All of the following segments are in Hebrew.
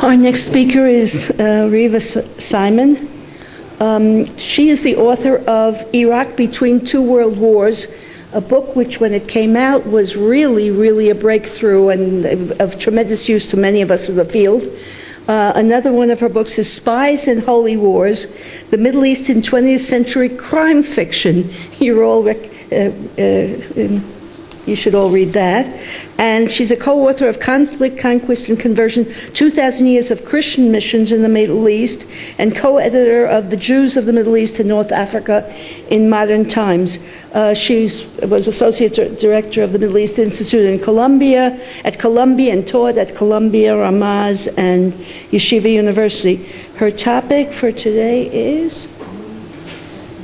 Our next speaker is Reva Simon. She is the author of Iraq Between Two World Wars, a book which, when it came out, was really a breakthrough and of tremendous use to many of us in the field. Another one of her books is Spies and Holy Wars, the Middle East in 20th Century Crime Fiction. You should all read that. And she's a co-author of Conflict, Conquest, and Conversion, 2,000 Years of Christian Missions in the Middle East, and co-editor of The Jews of the Middle East and North Africa in Modern Times. She was Associate Director of the Middle East Institute in Columbia, and taught at Columbia, Ramaz, and Yeshiva University. Her topic for today is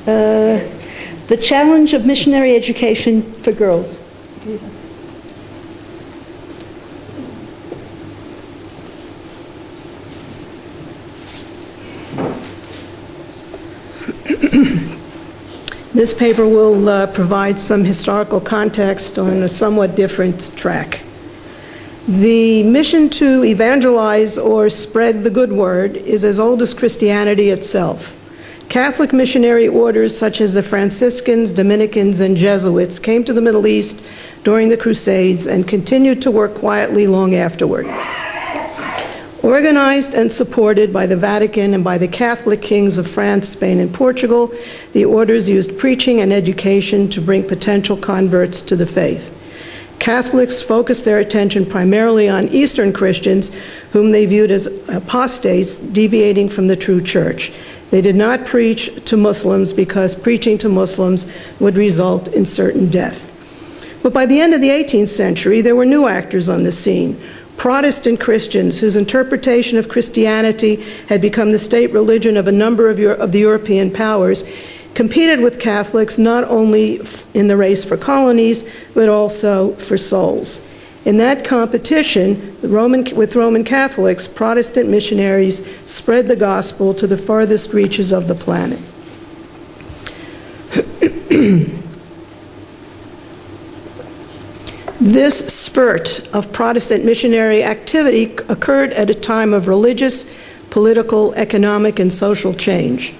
the challenge of missionary education for girls. This paper will provide some historical context on a somewhat different track. The mission to evangelize or spread the good word is as old as Christianity itself. Catholic missionary orders such as the Franciscans, Dominicans, and Jesuits came to the Middle East during the Crusades and continued to work quietly long afterward. Organized and supported by the Vatican and by the Catholic kings of France, Spain, and Portugal, the orders used preaching and education to bring potential converts to the faith. Catholics focused their attention primarily on Eastern Christians, whom they viewed as apostates deviating from the true church. They did not preach to Muslims because preaching to Muslims would result in certain death. But by the end of the 18th century, there were new actors on the scene. Protestant Christians, whose interpretation of Christianity had become the state religion of a number of the European powers, competed with Catholics not only in the race for colonies, but also for souls. In that competition with Roman Catholics, Protestant missionaries spread the gospel to the farthest reaches of the planet. This spurt of Protestant missionary activity occurred at a time of religious, political, economic, and social change.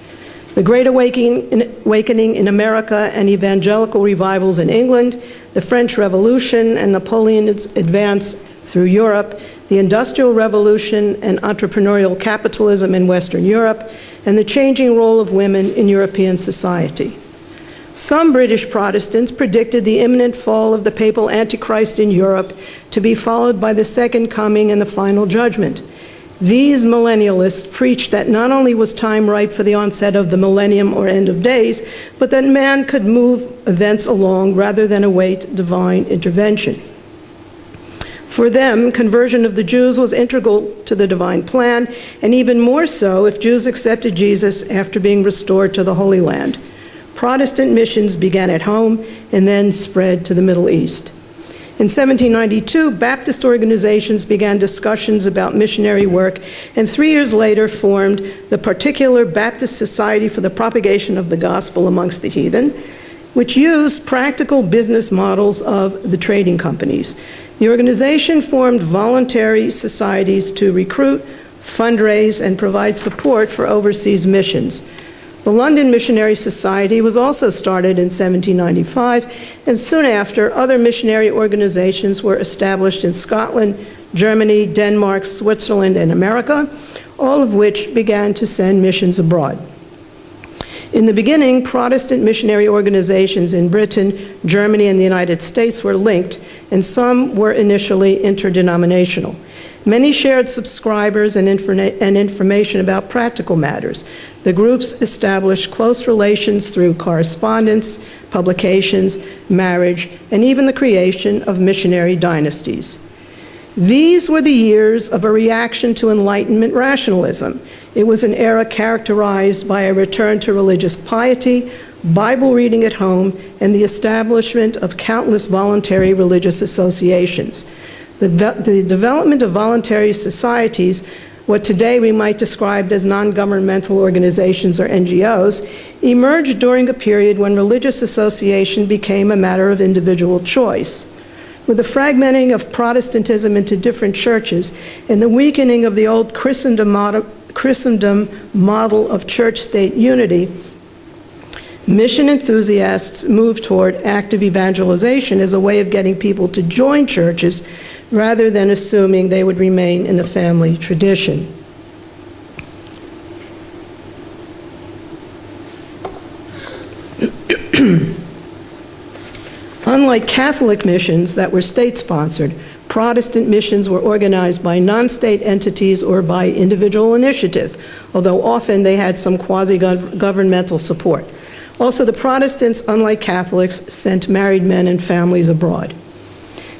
The Great Awakening in America and evangelical revivals in England, the French Revolution and Napoleon's advance through Europe, the Industrial Revolution and entrepreneurial capitalism in Western Europe, and the changing role of women in European society. Some British Protestants predicted the imminent fall of the papal Antichrist in Europe to be followed by the second coming and the final judgment. These millennialists preached that not only was time ripe for the onset of the millennium or end of days, but that man could move events along rather than await divine intervention. For them, conversion of the Jews was integral to the divine plan, and even more so if Jews accepted Jesus after being restored to the Holy Land. Protestant missions began at home and then spread to the Middle East. In 1792, Baptist organizations began discussions about missionary work, and 3 years later formed the Particular Baptist Society for the Propagation of the Gospel Amongst the Heathen, which used practical business models of the trading companies. The organization formed voluntary societies to recruit, fundraise, and provide support for overseas missions. The London Missionary Society was also started in 1795, and soon after, other missionary organizations were established in Scotland, Germany, Denmark, Switzerland, and America, all of which began to send missions abroad. In the beginning, Protestant missionary organizations in Britain, Germany, and the United States were linked, and some were initially interdenominational. Many shared subscribers and information about practical matters. The groups established close relations through correspondence, publications, marriage, and even the creation of missionary dynasties. These were the years of a reaction to Enlightenment rationalism. It was an era characterized by a return to religious piety, Bible reading at home, and the establishment of countless voluntary religious associations. The development of voluntary societies, what today we might describe as non-governmental organizations or NGOs, emerged during a period when religious association became a matter of individual choice. With the fragmenting of Protestantism into different churches and the weakening of the old Christendom model of church-state unity, mission enthusiasts moved toward active evangelization as a way of getting people to join churches rather than assuming they would remain in the family tradition. Unlike Catholic missions that were state-sponsored, Protestant missions were organized by non-state entities or by individual initiative, although often they had some quasi-governmental support. Also, the Protestants, unlike Catholics, sent married men and families abroad.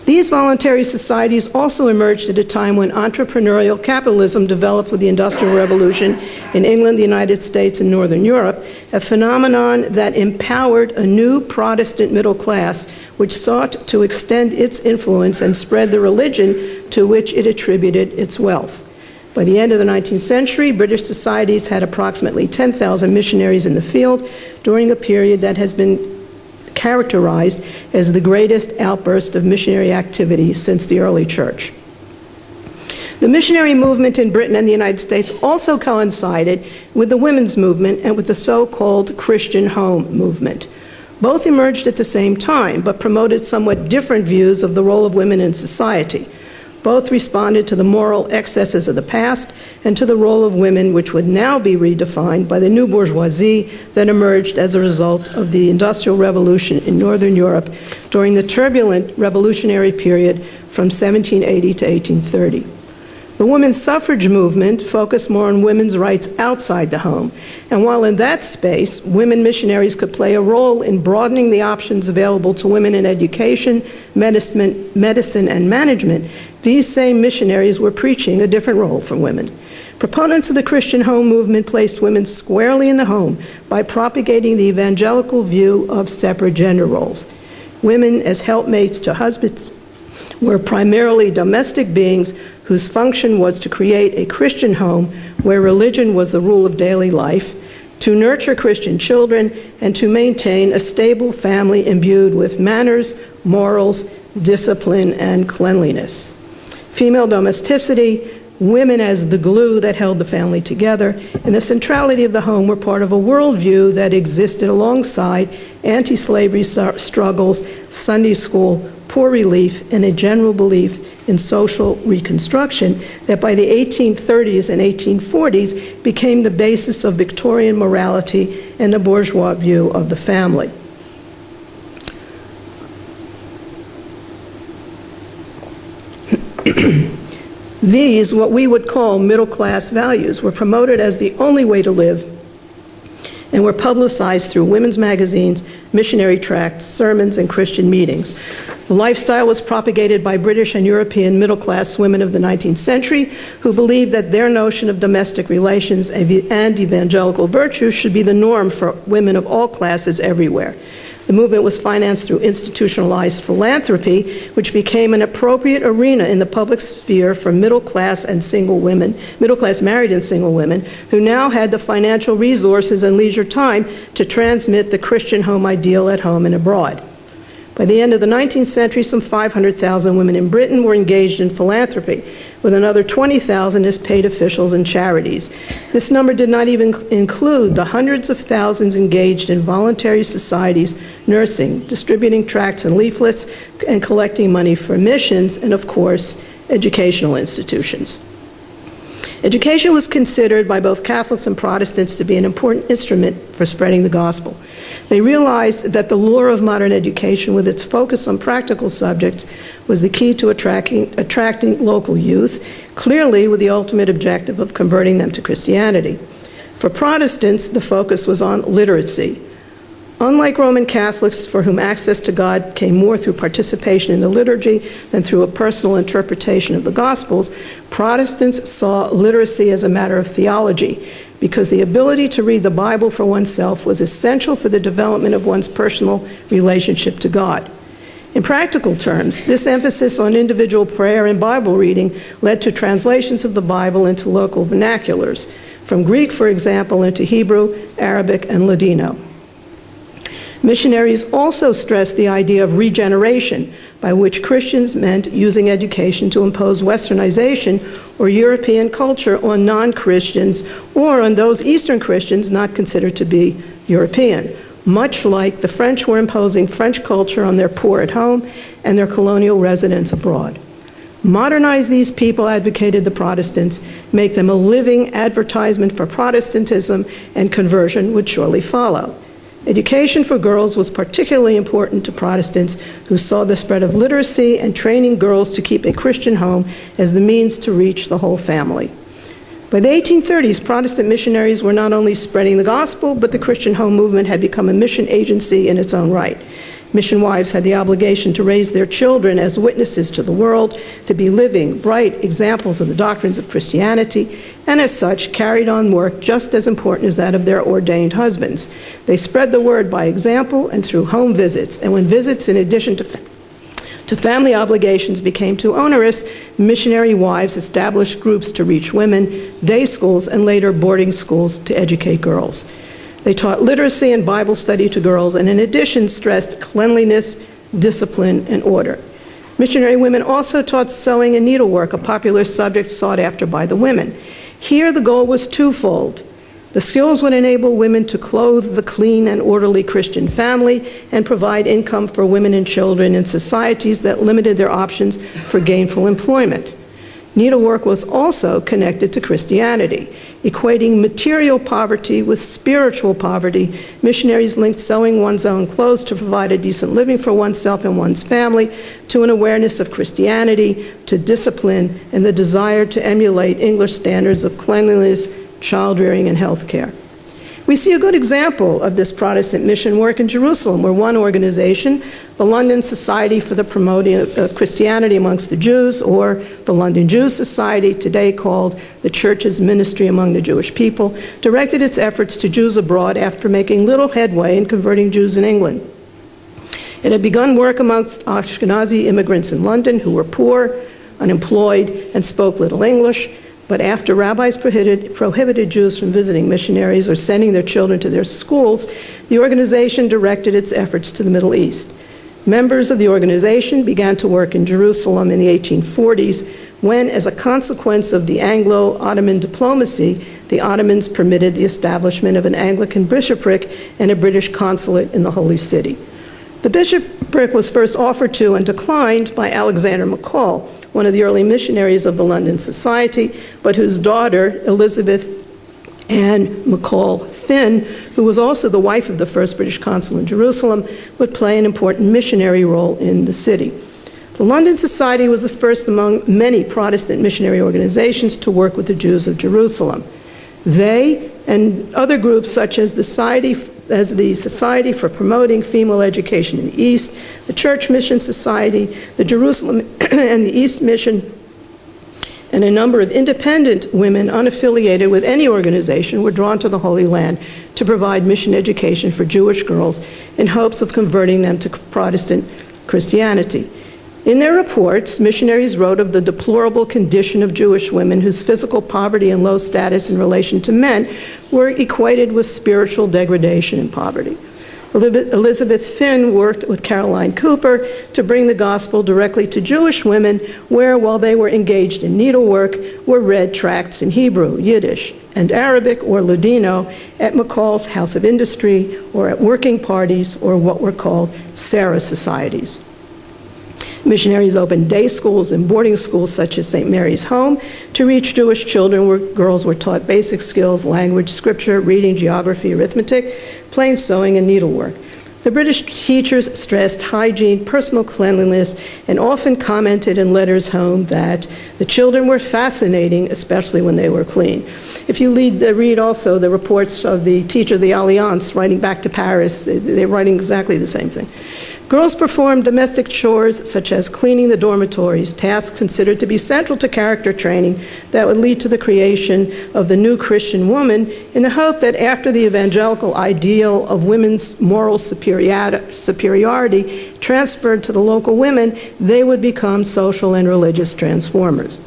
These voluntary societies also emerged at a time when entrepreneurial capitalism developed with the Industrial Revolution in England, the United States, and Northern Europe, a phenomenon that empowered a new Protestant middle class which sought to extend its influence and spread the religion to which it attributed its wealth. By the end of the 19th century, British societies had approximately 10,000 missionaries in the field during a period that has been characterized as the greatest outburst of missionary activity since the early church. The missionary movement in Britain and the United States also coincided with the women's movement and with the so-called Christian home movement. Both emerged at the same time, but promoted somewhat different views of the role of women in society. Both responded to the moral excesses of the past and to the role of women, which would now be redefined by the new bourgeoisie that emerged as a result of the Industrial Revolution in Northern Europe during the turbulent revolutionary period from 1780 to 1830. The women's suffrage movement focused more on women's rights outside the home, and while in that space, women missionaries could play a role in broadening the options available to women in education, medicine, and management, these same missionaries were preaching a different role for women. Proponents of the Christian home movement placed women squarely in the home by propagating the evangelical view of separate gender roles. Women as helpmates to husbands were primarily domestic beings whose function was to create a Christian home where religion was the rule of daily life, to nurture Christian children, and to maintain a stable family imbued with manners, morals, discipline, and cleanliness. Female domesticity, women as the glue that held the family together, and the centrality of the home were part of a worldview that existed alongside anti-slavery struggles, Sunday school, poor relief, and a general belief in social reconstruction that by the 1830s and 1840s became the basis of Victorian morality and the bourgeois view of the family. These, what we would call middle-class values, were promoted as the only way to live and were publicized through women's magazines, missionary tracts, sermons, and Christian meetings. The lifestyle was propagated by British and European middle-class women of the 19th century who believed that their notion of domestic relations and evangelical virtue should be the norm for women of all classes everywhere. The movement was financed through institutionalized philanthropy, which became an appropriate arena in the public sphere for middle-class married and single women, who now had the financial resources and leisure time to transmit the Christian home ideal at home and abroad. By the end of the 19th century, some 500,000 women in Britain were engaged in philanthropy, with another 20,000 as paid officials and charities. This number did not even include the hundreds of thousands engaged in voluntary societies, nursing, distributing tracts and leaflets, and collecting money for missions, and of course, educational institutions. Education was considered by both Catholics and Protestants to be an important instrument for spreading the gospel. They realized that the lure of modern education, with its focus on practical subjects, was the key to attracting local youth, clearly with the ultimate objective of converting them to Christianity. For Protestants, the focus was on literacy. Unlike Roman Catholics, for whom access to God came more through participation in the liturgy than through a personal interpretation of the Gospels, Protestants saw literacy as a matter of theology, because the ability to read the Bible for oneself was essential for the development of one's personal relationship to God. In practical terms, this emphasis on individual prayer and Bible reading led to translations of the Bible into local vernaculars, from Greek, for example, into Hebrew, Arabic, and Ladino. Missionaries also stressed the idea of regeneration by which Christians meant using education to impose Westernization or European culture on non-Christians or on those Eastern Christians not considered to be European, much like the French were imposing French culture on their poor at home and their colonial residents abroad. Modernize these people, advocated the Protestants, make them a living advertisement for Protestantism, and conversion would surely follow. Education for girls was particularly important to Protestants who saw the spread of literacy and training girls to keep a Christian home as the means to reach the whole family. By the 1830s, Protestant missionaries were not only spreading the gospel, but the Christian home movement had become a mission agency in its own right. Mission wives had the obligation to raise their children as witnesses to the world, to be living, bright examples of the doctrines of Christianity, and as such carried on work just as important as that of their ordained husbands. They spread the word by example and through home visits, and when visits, in addition to family obligations, became too onerous, missionary wives established groups to reach women, day schools, and later boarding schools to educate girls. They taught literacy and Bible study to girls, and in addition stressed cleanliness, discipline, and order. Missionary women also taught sewing and needlework, a popular subject sought after by the women. Here the goal was twofold. The skills would enable women to clothe the clean and orderly Christian family and provide income for women and children in societies that limited their options for gainful employment. Needlework was also connected to Christianity. Equating material poverty with spiritual poverty, missionaries linked sewing one's own clothes to provide a decent living for oneself and one's family to an awareness of Christianity, to discipline, and the desire to emulate English standards of cleanliness, child-rearing, and health care. We see a good example of this Protestant mission work in Jerusalem, where one organization, the London Society for the Promoting of Christianity Amongst the Jews, or the London Jews Society, today called the Church's Ministry Among the Jewish People, directed its efforts to Jews abroad after making little headway in converting Jews in England. It had begun work amongst Ashkenazi immigrants in London who were poor, unemployed, and spoke little English. But after rabbis prohibited Jews from visiting missionaries or sending their children to their schools, the organization directed its efforts to the Middle East. Members of the organization began to work in Jerusalem in the 1840s when, as a consequence of the Anglo-Ottoman diplomacy, the Ottomans permitted the establishment of an Anglican bishopric and a British consulate in the Holy City. The bishopric was first offered to and declined by Alexander McCall, one of the early missionaries of the London Society, but whose daughter, Elizabeth Ann McCall Finn, who was also the wife of the first British consul in Jerusalem, would play an important missionary role in the city. The London Society was the first among many Protestant missionary organizations to work with the Jews of Jerusalem. They and other groups such as the Society for Promoting Female Education in the East, the Church Mission Society, the Jerusalem and the East Mission, and a number of independent women unaffiliated with any organization were drawn to the Holy Land to provide mission education for Jewish girls in hopes of converting them to Protestant Christianity. In their reports, missionaries wrote of the deplorable condition of Jewish women whose physical poverty and low status in relation to men were equated with spiritual degradation and poverty. Elizabeth Finn worked with Caroline Cooper to bring the gospel directly to Jewish women where, while they were engaged in needlework, were read tracts in Hebrew, Yiddish, and Arabic or Ladino at McCall's House of Industry or at working parties or what were called Sarah societies. Missionaries opened day schools and boarding schools such as St. Mary's Home to reach Jewish children where girls were taught basic skills, language, scripture, reading, geography, arithmetic, plain sewing, and needlework. The British teachers stressed hygiene, personal cleanliness, and often commented in letters home that the children were fascinating, especially when they were clean. If you read also the reports of the teacher of the Alliance writing back to Paris, they're writing exactly the same thing. Girls performed domestic chores such as cleaning the dormitories, tasks considered to be central to character training that would lead to the creation of the new Christian woman in the hope that after the evangelical ideal of women's moral superiority transferred to the local women, they would become social and religious transformers.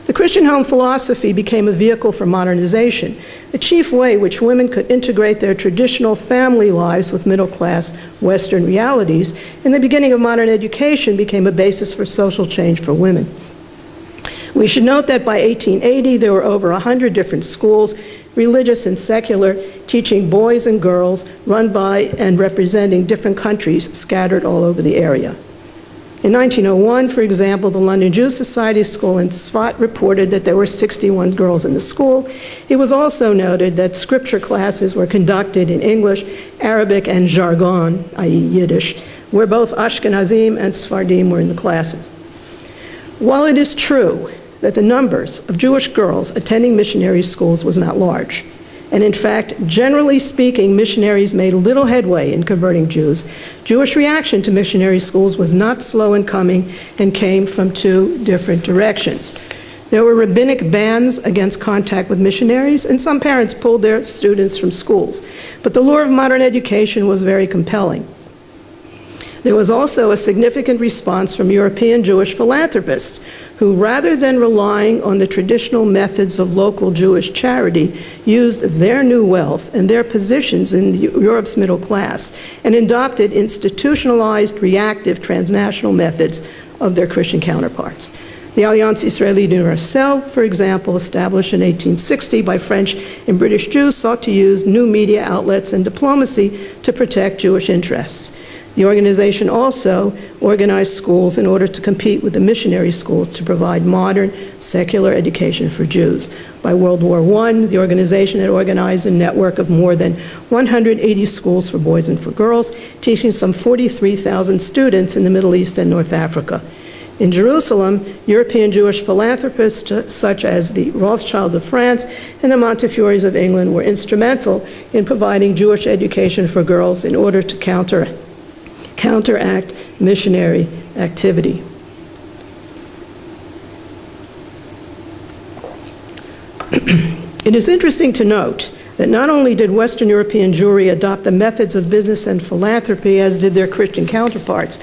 The Christian home philosophy became a vehicle for modernization, a chief way which women could integrate their traditional family lives with middle-class Western realities, and the beginning of modern education became a basis for social change for women. We should note that by 1880, there were over 100 different schools, religious and secular, teaching boys and girls, run by and representing different countries scattered all over the area. In 1901, for example, the London Jew Society School in Tzfat reported that there were 61 girls in the school. It was also noted that scripture classes were conducted in English, Arabic, and jargon, i.e. Yiddish, where both Ashkenazim and Sephardim were in the classes. While it is true that the numbers of Jewish girls attending missionary schools was not large, and in fact, generally speaking, missionaries made little headway in converting Jews, Jewish reaction to missionary schools was not slow in coming and came from two different directions. There were rabbinic bans against contact with missionaries, and some parents pulled their students from schools. But the lure of modern education was very compelling. There was also a significant response from European Jewish philanthropists who, rather than relying on the traditional methods of local Jewish charity, used their new wealth and their positions in Europe's middle class and adopted institutionalized, reactive, transnational methods of their Christian counterparts. The Alliance Israélite Universelle, for example, established in 1860 by French and British Jews, sought to use new media outlets and diplomacy to protect Jewish interests. The organization also organized schools in order to compete with the missionary schools to provide modern, secular education for Jews. By World War I, the organization had organized a network of more than 180 schools for boys and for girls, teaching some 43,000 students in the Middle East and North Africa. In Jerusalem, European Jewish philanthropists such as the Rothschilds of France and the Montefioris of England were instrumental in providing Jewish education for girls in order to counteract missionary activity. It is interesting to note that not only did Western European Jewry adopt the methods of business and philanthropy as did their Christian counterparts,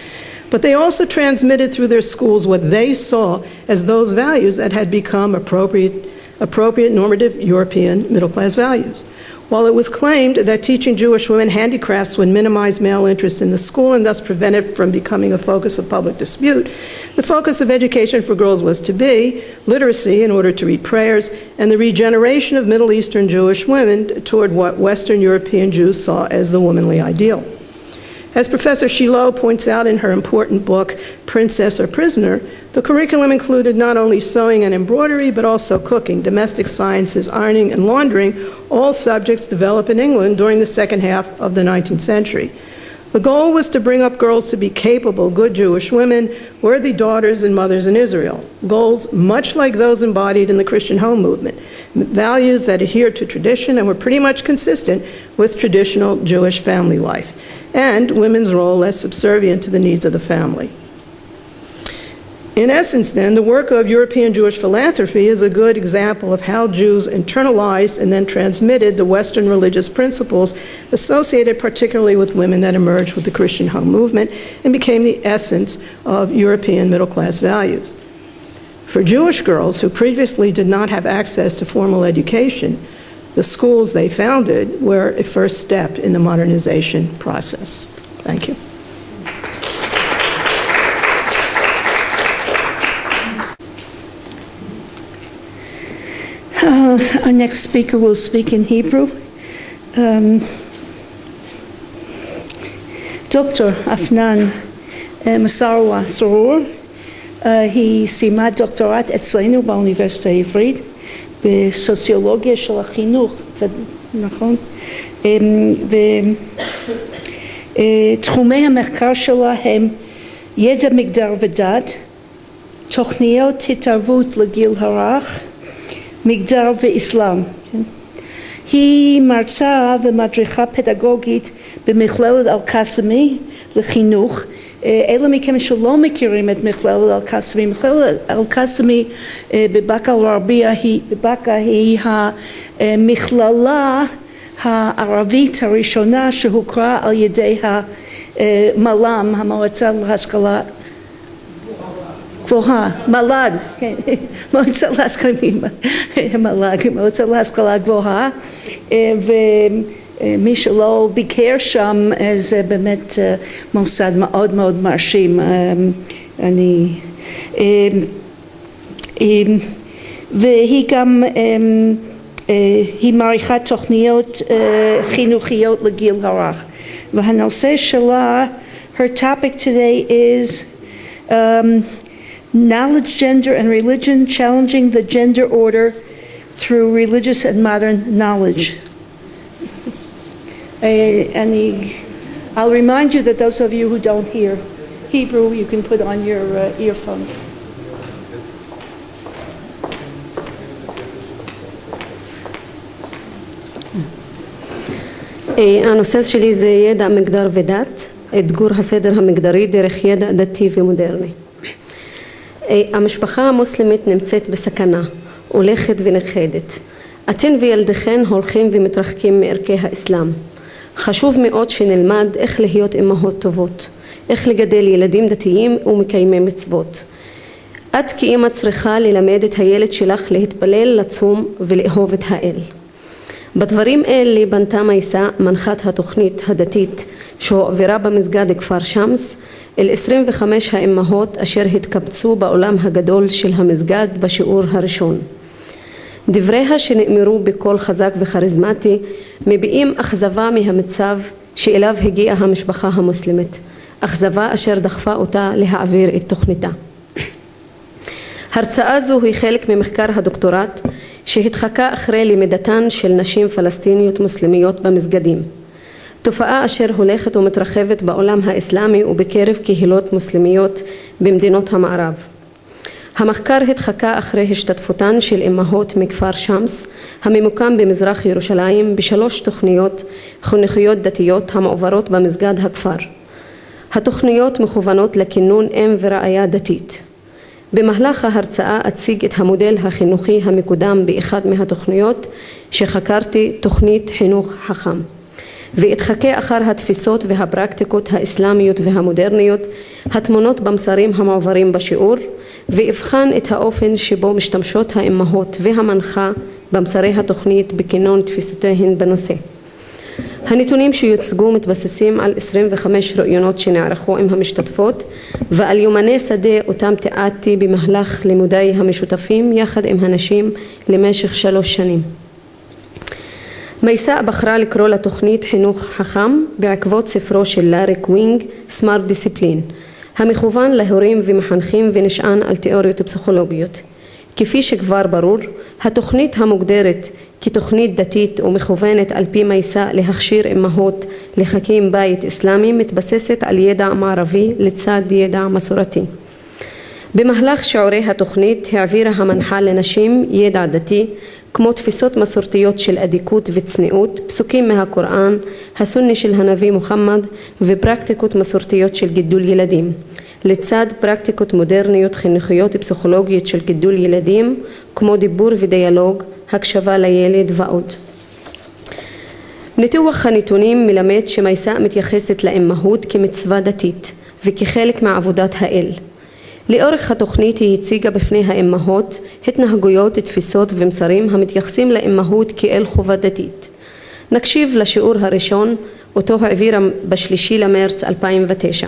but they also transmitted through their schools what they saw as those values that had become appropriate normative European middle-class values. While it was claimed that teaching Jewish women handicrafts would minimize male interest in the school and thus prevent it from becoming a focus of public dispute, the focus of education for girls was to be literacy in order to read prayers and the regeneration of Middle Eastern Jewish women toward what Western European Jews saw as the womanly ideal. As Professor Shiloh points out in her important book, Princess or Prisoner, the curriculum included not only sewing and embroidery, but also cooking, domestic sciences, ironing, and laundering, all subjects developed in England during the second half of the 19th century. The goal was to bring up girls to be capable, good Jewish women, worthy daughters and mothers in Israel, goals much like those embodied in the Christian home movement, values that adhered to tradition and were pretty much consistent with traditional Jewish family life, and women's role as subservient to the needs of the family. In essence, then, the work of European Jewish philanthropy is a good example of how Jews internalized and then transmitted the Western religious principles associated particularly with women that emerged with the Christian home movement and became the essence of European middle-class values. For Jewish girls who previously did not have access to formal education, the schools they founded were a first step in the modernization process. Thank you. Our next speaker will speak in Hebrew. Dr. Afnan Masarwa Soror, היא סיימה דוקטורט אצלנו באוניברסיטה העברית בסוציולוגיה של החינוך, נכון? ותחומי המחקר שלה הם ידע מגדר ודת, תוכניות התערבות לגיל הרך, מגדר ואסלאם. היא מרצה ומדריכה פדגוגית במכללת אל-קאסמי לחינוך. אלה מכם שלא מכירים את מכללת אל-קאסמי, מכללת אל-קאסמי בבאקה אל-גרבייה היא המכללה הערבית הראשונה שהוכרה על ידי המל"ם, המועצה להשכלה גבוהה, מל"ג, כן, מועצה להשכלה מל"ג, מועצה להשכלה גבוהה, ומי שלא ביקר שם זה באמת מוסד מאוד מאוד מרשים. והיא גם היא מעריכה תוכניות חינוכיות לגיל הרך, והנושא שלה, her topic today is knowledge, gender and religion, challenging the gender order through religious and modern knowledge. I'll remind you that those of you who don't hear Hebrew, you can put on your earphones. הנושא שלי זה ידע מגדר ודת, אתגור הסדר המגדרי דרך ידע דתי ומודרני. המשפחה המוסלמית נמצאת בסכנה, הולכת ונכחדת. אתן וילדיכן הולכים ומתרחקים מערכי האסלאם. חשוב מאוד שנלמד איך להיות אמהות טובות, איך לגדל ילדים דתיים ומקיימי מצוות. את כאמא צריכה ללמד את הילד שלך להתפלל, לצום ולאהוב את האל. בדברים אלה בנתה מייסה מנחת התוכנית הדתית שהועברה במסגד כפר שמס אל 25 האמהות אשר התקבצו בעולם הגדול של המסגד בשיעור הראשון. דבריה שנאמרו בקול חזק וכריזמטי מביעים אכזבה מהמצב שאליו הגיעה המשפחה המוסלמית, אכזבה אשר דחפה אותה להעביר את תוכניתה. הרצאה זו היא חלק ממחקר הדוקטורט שהתחקה אחרי לימדתן של נשים פלסטיניות מוסלמיות במסגדים, תופעה אשר הולכת ומתרחבת בעולם האסלאמי ובקרב קהילות מוסלמיות במדינות המערב. המחקר התחקה אחרי השתתפותן של אמהות מכפר שמס הממוקם במזרח ירושלים בשלוש תוכניות חינוכיות דתיות המועברות במסגד הכפר. התוכניות מכוונות לכינון אם ורעיה דתית. במהלך ההרצאה אציג את המודל החינוכי המקודם באחד מהתוכניות שחקרתי, תוכנית חינוך חכם, ואתחכה אחר התפיסות והפרקטיקות האסלאמיות והמודרניות התמונות במסרים המועברים בשיעור, ואבחן את האופן שבו משתמשות האמהות והמנחה במסרי התוכנית בכינון תפיסותיהן בנושא. הנתונים שיוצגו מתבססים על 25 ראיונות שנערכו עם המשתתפות ועל יומני שדה אותם תיעדתי במהלך לימודיי המשותפים יחד עם הנשים למשך 3 שנים. מייסה בחרה לקרוא לתוכנית חינוך חכם בעקבות ספרו של לארי קווינג, סמארט דיסציפלין, המכוון להורים ומחנכים ונשען על תיאוריות פסיכולוגיות. כפי שכבר ברור, התוכנית המוגדרת כתוכנית דתית ומכוונת על פי מייסה להכשיר אמהות לחכים בית אסלאמי מתבססת על ידע מערבי לצד ידע מסורתי. במהלך שיעורי התוכנית העבירה המנחה לנשים ידע דתי כמו תפיסות מסורתיות של אדיקות וצניעות, פסוקים מהקוראן, הסוני של הנביא מוחמד ופרקטיקות מסורתיות של גידול ילדים, לצד פרקטיקות מודרניות חינוכיות ופסיכולוגיות של גידול ילדים כמו דיבור ודיאלוג, הקשבה לילד ועוד. ניתוח הנתונים מלמד שמייסה מתייחסת לאמהות כמצווה דתית וכחלק מעבודת האל. לאורך התוכנית היא הציגה בפני האמהות התנהגויות, תפיסות ומסרים המתייחסים לאמהות כאל חובה דתית. נקשיב לשיעור הראשון, אותו העבירה ב3 למרץ 2009.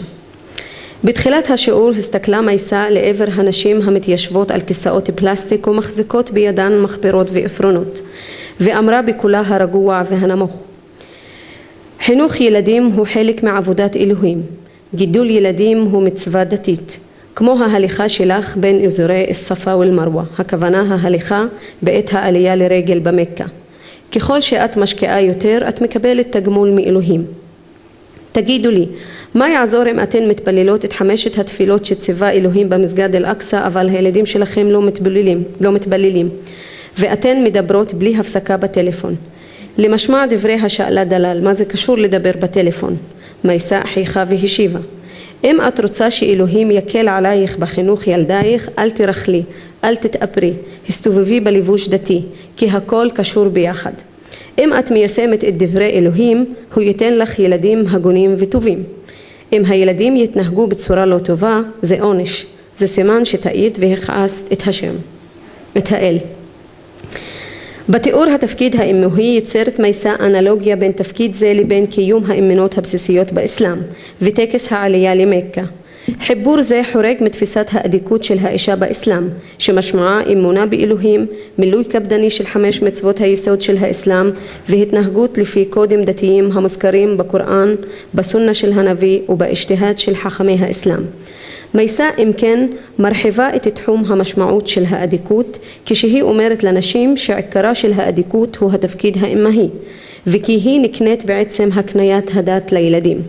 בתחילת השיעור הסתכלה מייסה לעבר הנשים המתיישבות על כיסאות פלסטיק ומחזיקות בידן מחברות ואפרונות, ואמרה בקולה הרגוע והנמוך: חינוך ילדים הוא חלק מעבודת אלוהים, גידול ילדים הוא מצווה דתית, כמו ההליכה שלך בין אזורי הספה ולמרווה, הכוונה ההליכה בעת העלייה לרגל במכה. ככל שאת משקיעה יותר, את מקבלת תגמול מאלוהים. תגידו לי, מה יעזור אם אתן מתפללות את 5 התפילות שציווה אלוהים במסגד אל-אקצא, אבל הילדים שלכם לא מתפללים, ואתן מדברות בלי הפסקה בטלפון? למשמע דברי השאלה דלל, מה זה קשור לדבר בטלפון? מייסה חייכה והשיבה: אם את רוצה שאלוהים יקל עלייך בחינוך ילדייך, אל תרחלי, אל תתאפרי, הסתובבי בלבוש דתי, כי הכל קשור ביחד. אם את מיישמת את דברי אלוהים, הוא ייתן לך ילדים הגונים וטובים. אם הילדים יתנהגו בצורה לא טובה, זה עונש. זה סימן שטעית והכעסת את האל. בתיאור התפקיד האמוהי יוצרת מייסה אנלוגיה בין תפקיד זה לבין קיום האמונות הבסיסיות באסלאם וטקס העלייה למכה. חיבור זה חורג מתפיסת האדיקות של האישה באסלאם, שמשמעה אמונה באלוהים, מילוי קפדני של 5 מצוות היסוד של האסלאם והתנהגות לפי קודים דתיים המוזכרים בקוראן, בסונה של הנביא ובאשתהاد של חכמי האסלאם. מייסה אם כן מרחיבה את תחום המשמעות של האדיקות כשהיא אומרת לנשים שעיקרה של האדיקות הוא התפקיד האמהי וכי היא נקנית בעצם הקניית הדת לילדים.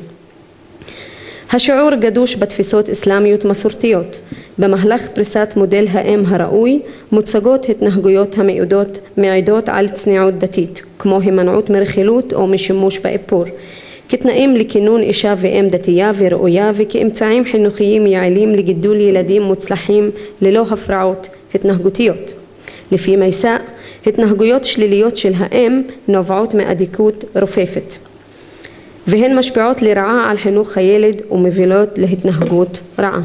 השיעור גדוש בתפיסות אסלאמיות מסורתיות. במהלך פריסת מודל האם הראוי מוצגות התנהגויות המעידות על צניעות דתית כמו הימנעות מרכילות או משימוש באיפור כתנאים לכינון אישה ואם דתייה וראויה וכאמצעים חינוכיים יעילים לגידול ילדים מוצלחים ללא הפרעות התנהגותיות. לפי מייסה, התנהגויות שליליות של האם נובעות מאדיקות רופפת והן משפיעות לרעה על חינוך הילד ומובילות להתנהגות רעה.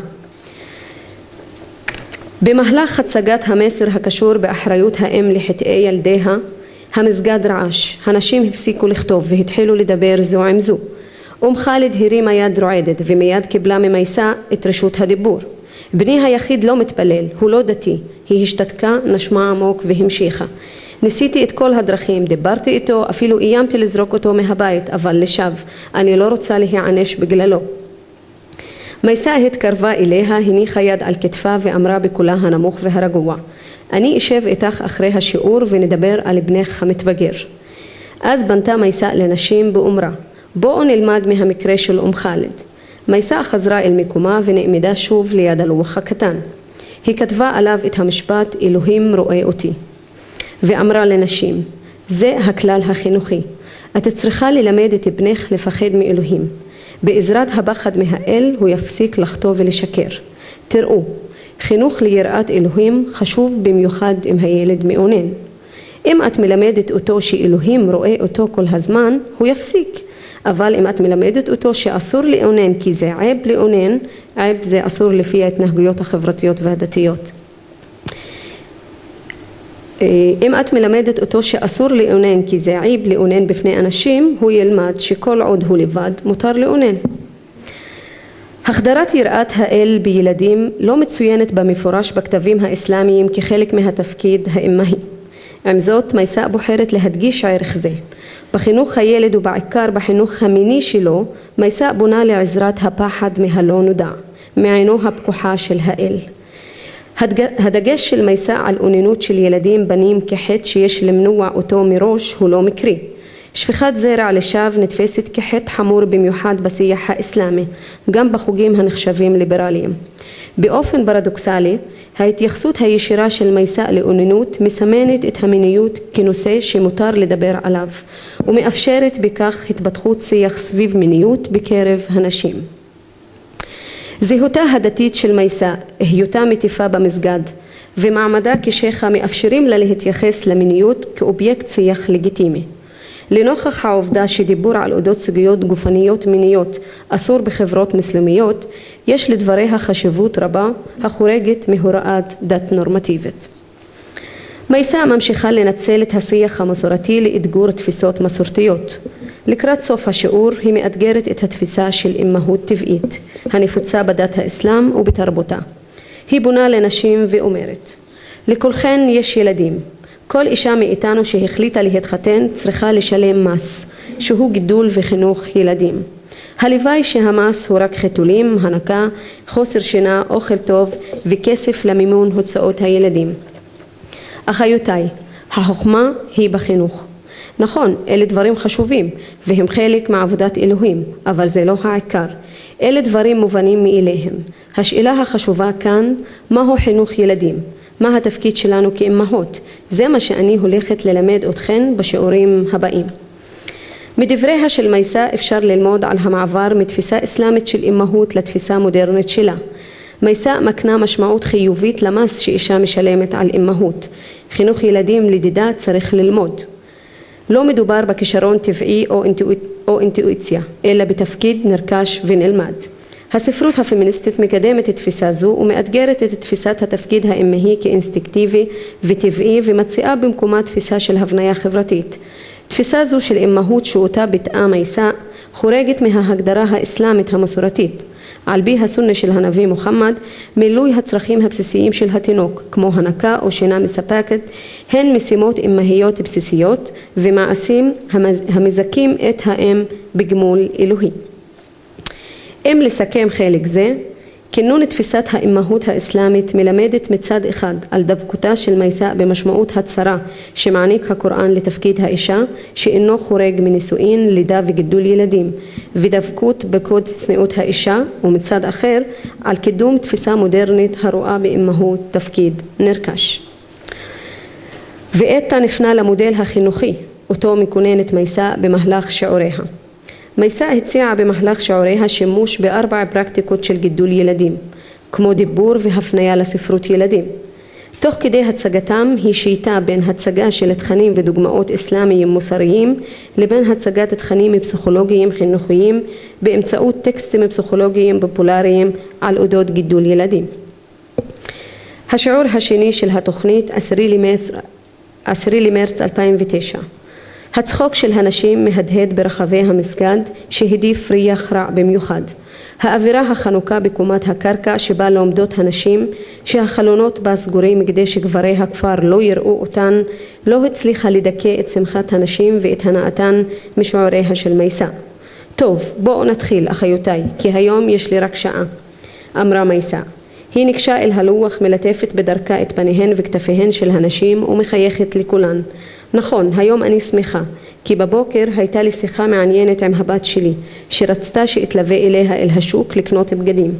במהלך הצגת המסר הקשור באחריות האם לחטאי ילדיה, המסגד רעש, הנשים הפסיקו לכתוב והתחילו לדבר זו עם זו. ח'אלד הרימה יד רועדת ומיד קיבלה ממייסה את רשות הדיבור. בני היחיד לא מתפלל, הוא לא דתי. היא השתתקה, נשמה עמוק והמשיכה. ניסיתי את כל הדרכים, דיברתי איתו, אפילו איימתי לזרוק אותו מהבית, אבל לשווא, אני לא רוצה להיענש בגללו. מייסה התקרבה אליה, הניחה יד על כתפה ואמרה בקולה הנמוך והרגוע, אני אשב איתך אחרי השיעור ונדבר על בנך המתבגר. אז בנתה מייסה לנשים באומרה, בואו נלמד מהמקרה של ח'אלד. מייסה חזרה אל מקומה ונעמדה שוב ליד הלוח הקטן. היא כתבה עליו את המשפט אלוהים רואה אותי. ואמרה לנשים, זה הכלל החינוכי. את צריכה ללמד את בנך לפחד מאלוהים. בעזרת הפחד מהאל הוא יפסיק לחטוא ולשקר. תראו, חינוך ליראת אלוהים חשוב במיוחד אם הילד מאונן. אם את מלמדת אותו שאלוהים רואה אותו כל הזמן, הוא יפסיק. אבל אם את מלמדת אותו שאסור לאונן כי זה עיב לאונן, עיב זה אסור לפי ההתנהגויות החברתיות והדתיות. אם את מלמדת אותו שאסור לאונן כי זה עיב לאונן בפני אנשים, הוא ילמד שכל עוד הוא לבד מותר לאונן. החדרת יראת האל בילדים לא מצוינת במפורש בכתבים האסלאמיים כחלק מהתפקיד האמהי. עם זאת, מייסה בוחרת להדגיש ערך זה. בחינוך הילד ובעיקר בחינוך המיני שלו, מייסה בונה לעזרת הפחד מהלא נודע, מעינו הפקוחה של האל. הדגש של מייסה על אוננות של ילדים בנים כחטא שיש למנוע אותו מראש הוא לא מקרי. שפיכת זרע לשווא נתפסת כחטא חמור במיוחד בשיח האסלאמי, גם בחוגים הנחשבים ליברליים. באופן פרדוקסלי, ההתייחסות הישירה של מייסה לאוננות מסמנת את המיניות כנושא שמותר לדבר עליו, ומאפשרת בכך התפתחות שיח סביב מיניות בקרב הנשים. זהותה הדתית של מייסה, היותה מטיפה במסגד, ומעמדה כשייכה מאפשרים לה להתייחס למיניות כאובייקט שיח לגיטימי. לנוכח העובדה שדיבור על אודות סוגיות גופניות מיניות אסור בחברות מוסלמיות, יש לדבריה חשיבות רבה החורגת מהוראת דת נורמטיבית. מייסה ממשיכה לנצל את השיח המסורתי לאתגור תפיסות מסורתיות. לקראת סוף השיעור היא מאתגרת את התפיסה של אמהות טבעית, הנפוצה בדת האסלאם ובתרבותה. היא בונה לנשים ואומרת, לכולכן יש ילדים. כל אישה מאיתנו שהחליטה להתחתן צריכה לשלם מס, שהוא גידול וחינוך ילדים. הלוואי שהמס הוא רק חיתולים, הנקה, חוסר שינה, אוכל טוב וכסף למימון הוצאות הילדים. אחיותיי, החוכמה היא בחינוך. נכון, אלה דברים חשובים והם חלק מעבודת אלוהים, אבל זה לא העיקר. אלה דברים מובנים מאליהם. השאלה החשובה כאן, מהו חינוך ילדים? מה התפקיד שלנו כאמהות? זה מה שאני הולכת ללמד אתכן בשיעורים הבאים. מדבריה של מייסה אפשר ללמוד על המעבר מתפיסה אסלאמית של אמהות לתפיסה מודרנית שלה. מייסה מקנה משמעות חיובית למס שאישה משלמת על אמהות. חינוך ילדים לדידה צריך ללמוד. לא מדובר בכישרון טבעי או אינטואיציה, אלא בתפקיד נרכש ונלמד. הספרות הפמיניסטית מקדמת את תפיסה זו ומאתגרת את תפיסת התפקיד האימהי כאינסטינקטיבי וטבעי ומציעה במקומה תפיסה של הבניה חברתית. תפיסה זו של אימהות שאותה ביטאה מייסא חורגת מההגדרה האסלאמית המסורתית. על פי הסונה של הנביא מוחמד, מילוי הצרכים הבסיסיים של התינוק, כמו הנקה או שינה מספקת, הן משימות אימהיות בסיסיות ומעשים המזכים את האם בגמול אלוהי. אם לסכם חלק זה, כינון תפיסת האימהות האסלאמית מלמדת מצד אחד על דבקותה של מייסא במשמעות הצרה שמעניק הקוראן לתפקיד האישה, שאינו חורג מנישואין, לידה וגידול ילדים, ודבקות בקוד צניעות האישה, ומצד אחר על קידום תפיסה מודרנית הרואה באימהות תפקיד נרכש. ועתה נפנה למודל החינוכי, אותו מקוננת מייסא במהלך שיעוריה. מייסא הציעה במהלך שיעוריה שימוש בארבע פרקטיקות של גידול ילדים, כמו דיבור והפניה לספרות ילדים. תוך כדי הצגתם היא שייטה בין הצגה של תכנים ודוגמאות אסלאמיים מוסריים לבין הצגת תכנים פסיכולוגיים חינוכיים באמצעות טקסטים פסיכולוגיים פופולריים על אודות גידול ילדים. השיעור השני של התוכנית 10 למרץ 2009. הצחוק של הנשים מהדהד ברחבי המסגד שהדיף ריח רע במיוחד. האווירה החנוכה בקומת הקרקע שבה לומדות הנשים שהחלונות בה סגורים כדי שגברי הכפר לא יראו אותן לא הצליחה לדכא את שמחת הנשים ואת הנאתן משיעוריה של מייסא. טוב, בואו נתחיל אחיותיי, כי היום יש לי רק שעה, אמרה מייסא. היא נקשה אל הלוח מלטפת בדרכה את פניהן וכתפיהן של הנשים ומחייכת לכולן. נכון, היום אני שמחה, כי בבוקר הייתה לי שיחה מעניינת עם הבת שלי, שרצתה שאתלווה אליה אל השוק לקנות בגדים.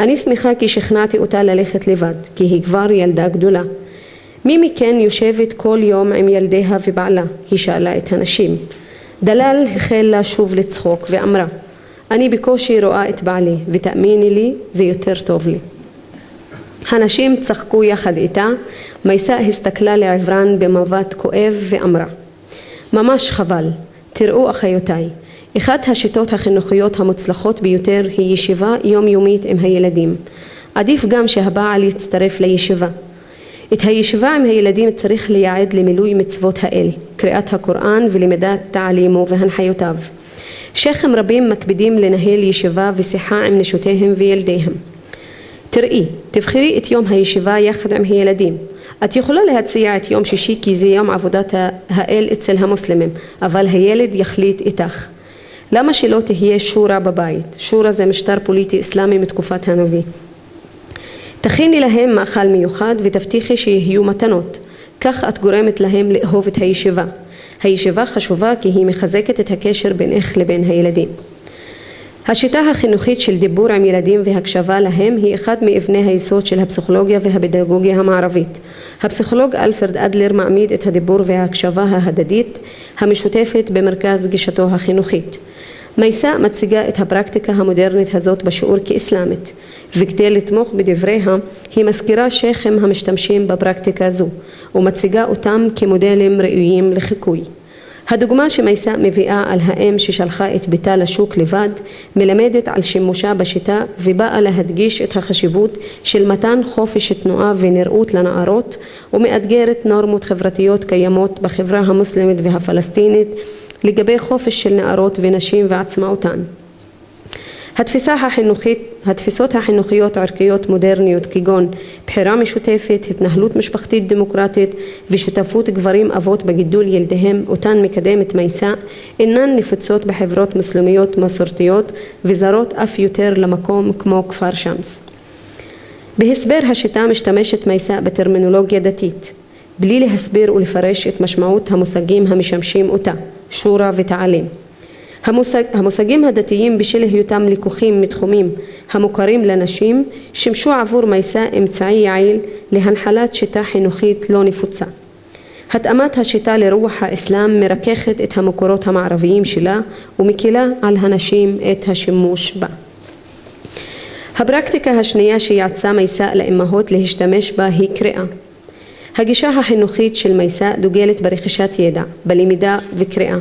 אני שמחה כי שכנעתי אותה ללכת לבד, כי היא כבר ילדה גדולה. מי מכן יושבת כל יום עם ילדיה ובעלה? היא שאלה את הנשים. דלל החל לשוב לצחוק ואמרה, אני בקושי רואה את בעלי, ותאמיני לי, זה יותר טוב לי. הנשים צחקו יחד איתה, מייסא הסתכלה לעברן במבט כואב ואמרה, ממש חבל, תראו אחיותיי, אחת השיטות החינוכיות המוצלחות ביותר היא ישיבה יומיומית עם הילדים. עדיף גם שהבעל יצטרף לישיבה. את הישיבה עם הילדים צריך לייעד למילוי מצוות האל, קריאת הקוראן ולמידת תעלימו והנחיותיו. שייחים רבים מקפידים לנהל ישיבה ושיחה עם נשותיהם וילדיהם. תראי, תבחרי את יום הישיבה יחד עם הילדים. את יכולה להציע את יום שישי כי זה יום עבודת האל אצל המוסלמים, אבל הילד יחליט איתך. למה שלא תהיה שורה בבית? שורה זה משטר פוליטי אסלאמי מתקופת הנביא. תכיני להם מאכל מיוחד ותבטיחי שיהיו מתנות. כך את גורמת להם לאהוב את הישיבה. הישיבה חשובה כי היא מחזקת את הקשר בינך לבין הילדים. השיטה החינוכית של דיבור עם ילדים והקשבה להם היא אחד מאבני היסוד של הפסיכולוגיה והפדגוגיה המערבית. הפסיכולוג אלפרד אדלר מעמיד את הדיבור וההקשבה ההדדית המשותפת במרכז גישתו החינוכית. מייסא מציגה את הפרקטיקה המודרנית הזאת בשיעור כאסלאמית, וכדי לתמוך בדבריה היא מזכירה שייחים המשתמשים בפרקטיקה זו, ומציגה אותם כמודלים ראויים לחיקוי. הדוגמה שמייסא מביאה על האם ששלחה את ביתה לשוק לבד מלמדת על שימושה בשיטה ובאה להדגיש את החשיבות של מתן חופש תנועה ונראות לנערות ומאתגרת נורמות חברתיות קיימות בחברה המוסלמית והפלסטינית לגבי חופש של נערות ונשים ועצמאותן. התפיסות החינוכיות ערכיות מודרניות כגון בחירה משותפת, התנהלות משפחתית דמוקרטית ושותפות גברים אבות בגידול ילדיהם אותן מקדמת מייסא אינן נפוצות בחברות מוסלמיות מסורתיות וזרות אף יותר למקום כמו כפר שמס. בהסבר השיטה משתמשת מייסא בטרמינולוגיה דתית, בלי להסביר ולפרש את משמעות המושגים המשמשים אותה, שורה ותעלים. המושגים הדתיים בשל היותם לקוחים מתחומים המוכרים לנשים שימשו עבור מייסא אמצעי יעיל להנחלת שיטה חינוכית לא נפוצה. התאמת השיטה לרוח האסלאם מרככת את המקורות המערביים שלה ומקילה על הנשים את השימוש בה. הפרקטיקה השנייה שיעצה מייסא לאימהות להשתמש בה היא קריאה. הגישה החינוכית של מייסא דוגלת ברכישת ידע, בלמידה וקריאה.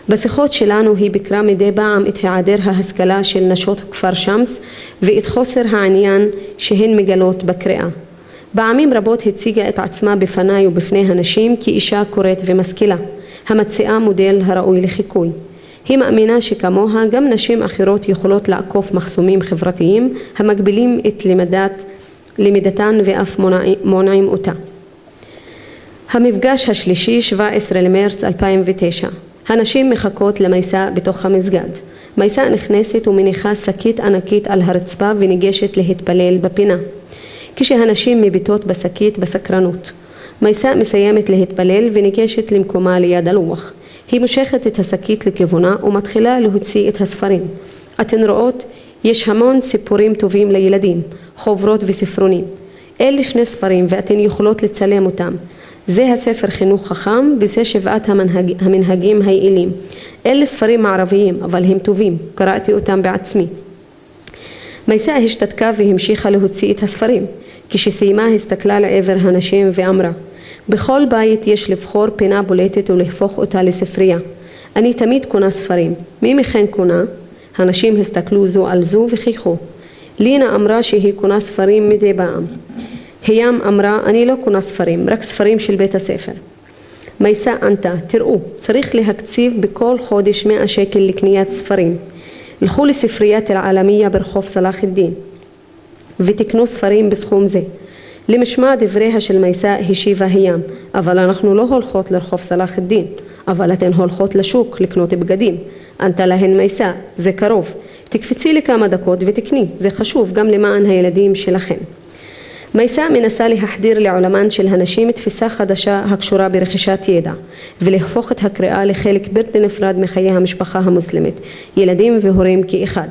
בשיחות שלנו היא ביקרה מדי פעם את היעדר ההשכלה של נשות כפר שמס ואת חוסר העניין שהן מגלות בקריאה. פעמים רבות הציגה את עצמה בפניי ובפני הנשים כאישה קוראת ומשכילה, המציעה מודל הראוי לחיקוי. היא מאמינה שכמוה גם נשים אחרות יכולות לעקוף מחסומים חברתיים המגבילים את למידתן ואף מונעים אותה. המפגש השלישי, 17 למרץ 2009. הנשים מחכות למייסה בתוך המסגד. מייסה נכנסת ומניחה שקית ענקית על הרצפה וניגשת להתפלל בפינה. כשהנשים מביטות בשקית בסקרנות. מייסה מסיימת להתפלל וניגשת למקומה ליד הלוח. היא מושכת את השקית לכיוונה ומתחילה להוציא את הספרים. אתן רואות, יש המון סיפורים טובים לילדים, חוברות וספרונים. אלה 2 ספרים ואתן יכולות לצלם אותם. זה הספר חינוך חכם וזה 7 המנהגים היעילים. אלה ספרים מערביים אבל הם טובים, קראתי אותם בעצמי. מייסה השתתקה והמשיכה להוציא את הספרים. כשסיימה הסתכלה לעבר הנשים ואמרה, בכל בית יש לבחור פינה בולטת ולהפוך אותה לספרייה. אני תמיד קונה ספרים. מי מכן קונה? הנשים הסתכלו זו על זו וחייכו. לינה אמרה שהיא קונה ספרים מדי פעם. הים אמרה, אני לא קונה ספרים, רק ספרים של בית הספר. מייסה ענתה, תראו, צריך להקציב בכל חודש 100 שקל לקניית ספרים. הלכו לספריית אל-עלמיה ברחוב סלאח א-דין ותקנו ספרים בסכום זה. למשמע דבריה של מייסה השיבה הים, אבל אנחנו לא הולכות לרחוב סלאח א-דין, אבל אתן הולכות לשוק לקנות בגדים. ענתה להן מייסה, זה קרוב, תקפצי לכמה דקות ותקני, זה חשוב גם למען הילדים שלכם. מייסה מנסה להחדיר לעולמן של הנשים תפיסה חדשה הקשורה ברכישת ידע, ולהפוך את הקריאה לחלק בלתי נפרד מחיי המשפחה המוסלמית, ילדים והורים כאחד.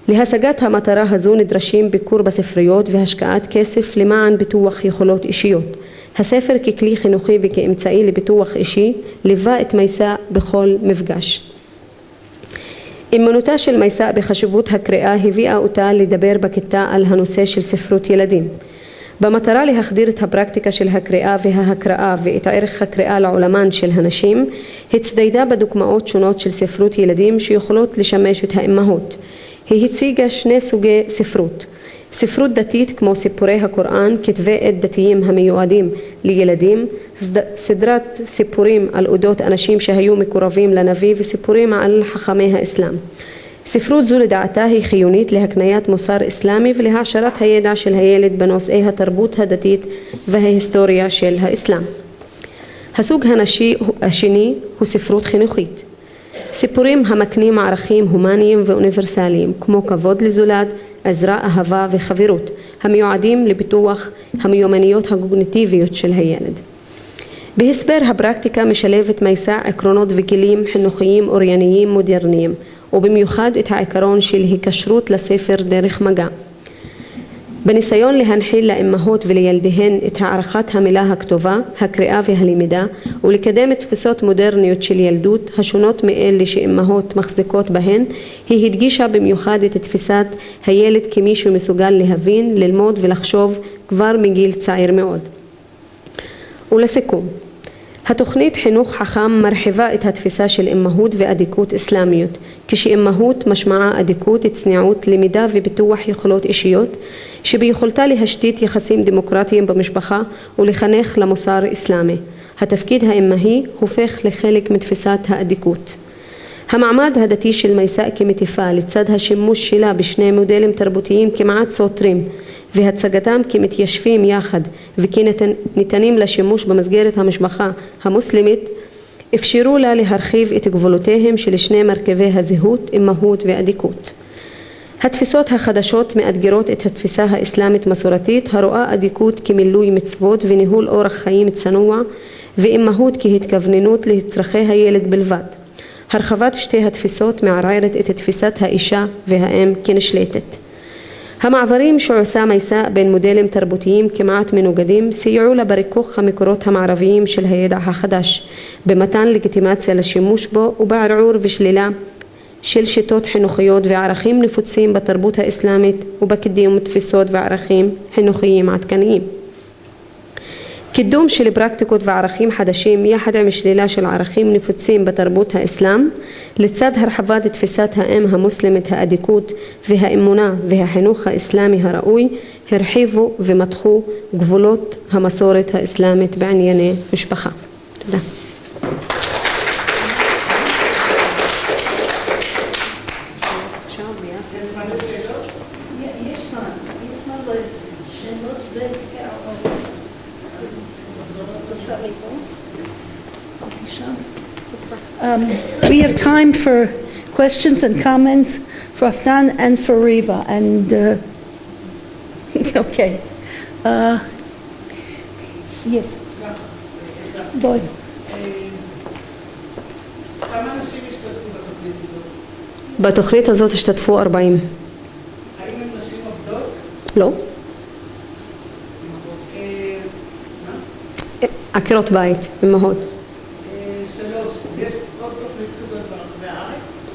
להשגת המטרה הזו נדרשים ביקור בספריות והשקעת כסף למען ביטוח יכולות אישיות. הספר ככלי חינוכי וכאמצעי לביטוח אישי ליווה את מייסה בכל מפגש. אמונותה של מייסה בחשיבות הקריאה הביאה אותה לדבר בכיתה על הנושא של ספרות ילדים. במטרה להחדיר את הפרקטיקה של הקריאה וההקראה ואת ערך הקריאה לעולמן של הנשים, הצטיידה בדוגמאות שונות של ספרות ילדים שיכולות לשמש את האימהות. היא הציגה 2 סוגי ספרות. ספרות דתית כמו סיפורי הקוראן, כתבי עת דתיים המיועדים לילדים, סדרת סיפורים על אודות אנשים שהיו מקורבים לנביא וסיפורים על חכמי האסלאם. ספרות זו לדעתה היא חיונית להקניית מוסר אסלאמי ולהעשרת הידע של הילד בנושאי התרבות הדתית וההיסטוריה של האסלאם. הסוג השני הוא ספרות חינוכית. סיפורים המקנים ערכים הומניים ואוניברסליים כמו כבוד לזולת, עזרה, אהבה וחברות, המיועדים לפיתוח המיומנויות הקוגניטיביות של הילד. בהסבר הפרקטיקה משלבת מייסה עקרונות וכלים חינוכיים אורייניים מודרניים, ובמיוחד את העיקרון של היקשרות לספר דרך מגע. בניסיון להנחיל לאימהות ולילדיהן את הערכת המילה הכתובה, הקריאה והלמידה, ולקדם את תפיסות מודרניות של ילדות השונות מאלה שאימהות מחזיקות בהן, היא הדגישה במיוחד את תפיסת הילד כמי שמסוגל להבין, ללמוד ולחשוב כבר מגיל צעיר מאוד. ולסיכום, התוכנית חינוך חכם מרחיבה את התפיסה של אימהות ואדיקות אסלאמיות, כשאימהות משמעה אדיקות, צניעות, למידה ופיתוח יכולות אישיות, שביכולתה להשתית יחסים דמוקרטיים במשפחה ולחנך למוסר אסלאמי. התפקיד האימהי הופך לחלק מתפיסת האדיקות. המעמד הדתי של מייסה כמטיפה לצד השימוש שלה בשני מודלים תרבותיים כמעט סותרים, והצגתם כמתיישבים יחד וכניתנים לשימוש במסגרת המשפחה המוסלמית, אפשרו לה להרחיב את גבולותיהם של שני מרכיבי הזהות, אימהות ואדיקות. התפיסות החדשות מאתגרות את התפיסה האסלאמית מסורתית הרואה אדיקות כמילוי מצוות וניהול אורח חיים צנוע, ואימהות כהתכווננות לצרכי הילד בלבד. הרחבת שתי התפיסות מערערת את תפיסת האישה והאם כנשלטת. המעברים שעושה מייסה בין מודלים תרבותיים כמעט מנוגדים סייעו לה בריכוך המקורות המערביים של הידע החדש, במתן לגיטימציה לשימוש בו ובערעור ושלילה של שיטות חינוכיות וערכים נפוצים בתרבות האסלאמית ובקידום תפיסות וערכים חינוכיים עדכניים. קידום של פרקטיקות וערכים חדשים יחד עם שלילה של ערכים נפוצים בתרבות האסלאם, לצד הרחבת תפיסת האם המוסלמית האדיקות והאמונה והחינוך האסלאמי הראוי, הרחיבו ומתחו גבולות המסורת האסלאמית בענייני משפחה. תודה. We have time for questions and comments for Afnan and for Riva. And okay, yes. Go ahead. בתוכנית הזאת השתתפו 40. האם הן נשים עובדות? לא. עקרות בית, אמהות.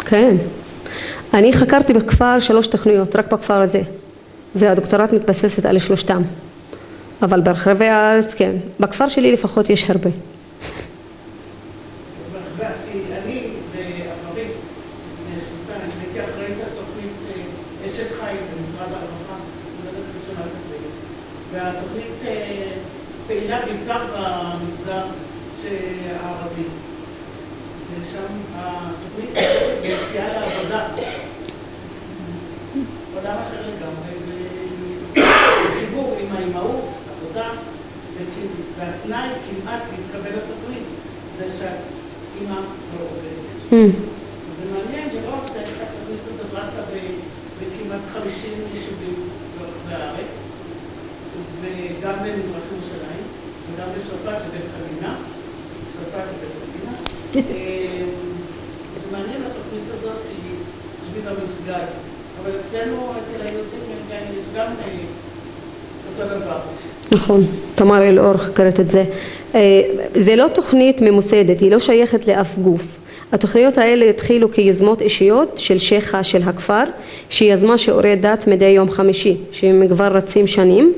כן. אני חקרתי בכפר 3 תוכניות, רק בכפר הזה, והדוקטורט מתבססת על 3. אבל ברחבי הארץ, כן. בכפר שלי לפחות יש הרבה. אני בעברי, הייתי אחראית על תוכנית אשת חיים במשרד הרווחה, והתוכנית פעילה בעיקר במגזר הערבי. ושם התוכנית ביציאה לעבודה, עולם אחר לגמרי, וחיבור עם האימהות, עבודה, והתנאי כמעט להתקבל לתוכנית, זה שהאימא לא עובדת. זה מעניין לראות איך התוכנית הזאת רצה בכמעט 50 יישובים ברחבי הארץ, וגם במזרח ירושלים, וגם בשועפאט ובית חנינה, שועפאט ובית חנינה. זה מעניין התוכנית הזאת שהיא סביב המסגד, אבל אצלנו, אצל היהודים, יש גם אותו דבר. נכון, תמר אלאור חקרת את זה. זה לא תוכנית ממוסדת, היא לא שייכת לאף גוף. התוכניות האלה התחילו כיוזמות אישיות של שייחה של הכפר, שיזמה שיעורי דת מדי יום חמישי, שהם כבר רצים שנים,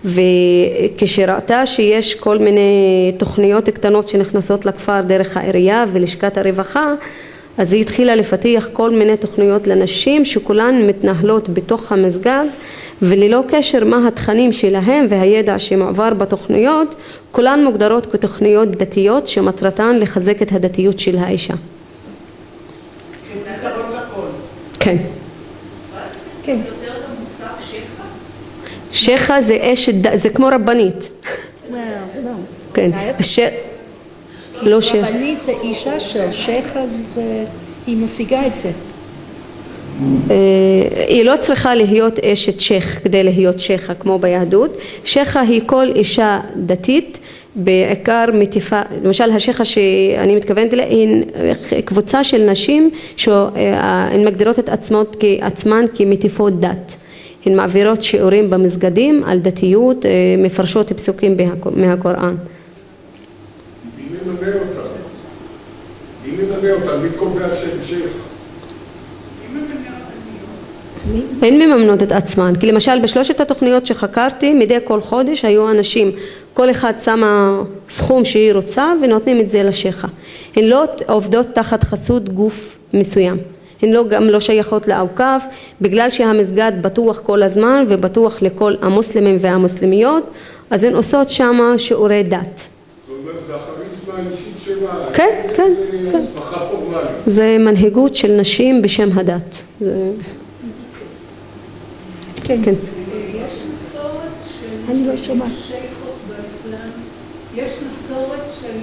וכשראתה שיש כל מיני תוכניות קטנות שנכנסות לכפר דרך העירייה ולשכת הרווחה, אז היא התחילה לפתח כל מיני תוכניות לנשים שכולן מתנהלות בתוך המסגד, וללא קשר מה התכנים שלהם והידע שמעבר בתוכניות, כולן מוגדרות כתוכניות דתיות שמטרתן לחזק את הדתיות של האישה. כן. כן. שייחה זה אשת, זה כמו רבנית. כן. לא שייחה. רבנית זה אישה של שייחה, היא משיגה את זה. היא לא צריכה להיות אשת שייך כדי להיות שייחה כמו ביהדות. שייחה היא כל אישה דתית, בעיקר מטיפה, למשל השייחה שאני מתכוונת אליה, היא קבוצה של נשים שהן מגדירות את עצמן כמטיפות דת. הן מעבירות שיעורים במסגדים על דתיות, מפרשות פסוקים מהקוראן. מי ממנה אותה? מי קובע שם שייך? הן מממנות את עצמן, כי למשל בשלושת התוכניות שחקרתי, מדי כל חודש היו אנשים, כל אחד שמה סכום שהיא רוצה ונותנים את זה לשייחה. הן לא עובדות תחת חסות גוף מסוים. הן גם לא שייכות לאוקף, בגלל שהמסגד בטוח כל הזמן ובטוח לכל המוסלמים והמוסלמיות, אז הן עושות שם שיעורי דת. זאת אומרת, זה החריזמה האישית שלה. כן, כן, כן. זה מנהיגות של נשים בשם הדת. כן. כן. יש מסורת של שייכות באסלאם, יש מסורת של